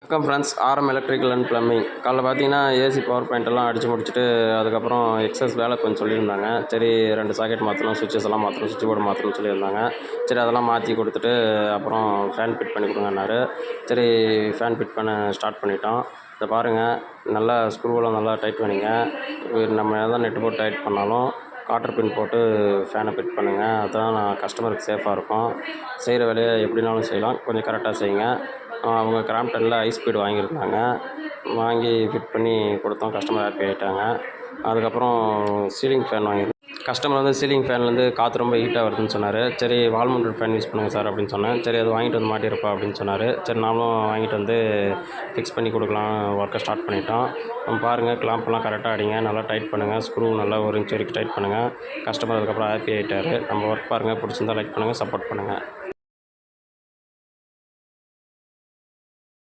வணக்கம் friends, RM electrical and plumbing. காலைல பார்த்தீங்கன்னா ஏசி பவர் பாயிண்ட்டெல்லாம் அடித்து முடிச்சுட்டு அதுக்கப்புறம் எக்ஸஸ் வேலை கொஞ்சம் சொல்லியிருந்தாங்க. சரி 2 சாக்கெட் மாற்றணும், சுவிட்சஸ் எல்லாம் மாற்றணும், சுவிட்ச் போர்டு மாற்றணும்னு சொல்லியிருந்தாங்க. சரி அதெல்லாம் மாற்றி கொடுத்துட்டு அப்புறம் ஃபேன் ஃபிட் பண்ணி கொடுங்கன்னாரு. சரி ஃபேன் ஃபிட் பண்ண ஸ்டார்ட் பண்ணிட்டோம். இதை பாருங்கள், நல்லா ஸ்க்ரூவெல்லாம் நல்லா டைட் பண்ணிங்க. நம்ம எதாவது நெட்டு போட்டு டைட் பண்ணாலும் காட்டர் பின் போட்டு ஃபேனை ஃபிட் பண்ணுங்கள். அதுதான் கஸ்டமருக்கு சேஃபாக இருக்கும். செய்கிற வேலையை எப்படினாலும் செய்யலாம், கொஞ்சம் கரெக்டாக செய்யுங்க. அவங்க கிராம்ப்டனில் ஹை ஸ்பீடு வாங்கியிருந்தாங்க. வாங்கி ஃபிட் பண்ணி கொடுத்தோம். கஸ்டமர் ஹாப்பி ஆகிட்டாங்க. அதுக்கப்புறம் சீலிங் ஃபேன் வாங்கியிருந்தோம். கஸ்டமர் வந்து சீலிங் ஃபேன்லேருந்து காற்று ரொம்ப ஹீட்டாக வருதுன்னு சொன்னார். சரி வால் மவுண்டட் ஃபேன் யூஸ் பண்ணுங்கள் சார் அப்படின்னு சொன்னேன். சரி அது வாங்கிட்டு வந்து மாட்டியிருப்பா அப்படின்னு சொன்னார். சரி நாமளும் வாங்கிட்டு வந்து ஃபிக்ஸ் பண்ணி கொடுக்கலாம் ஒர்க்கை ஸ்டார்ட் பண்ணிட்டோம். பாருங்கள், கிளாம்ப்லாம் கரெக்டாக அடிங்க, நல்லா டைட் பண்ணுங்கள், ஸ்க்ரூ நல்லா 1 இன்ச் வரைக்கும் டைட் பண்ணுங்கள். கஸ்டமர் அதுக்கப்புறம் ஹாப்பி ஆகிட்டார். நம்ம ஒர்க் பாருங்கள், பிடிச்சிருந்தா லைக் பண்ணுங்கள், சப்போர்ட் பண்ணுங்கள்.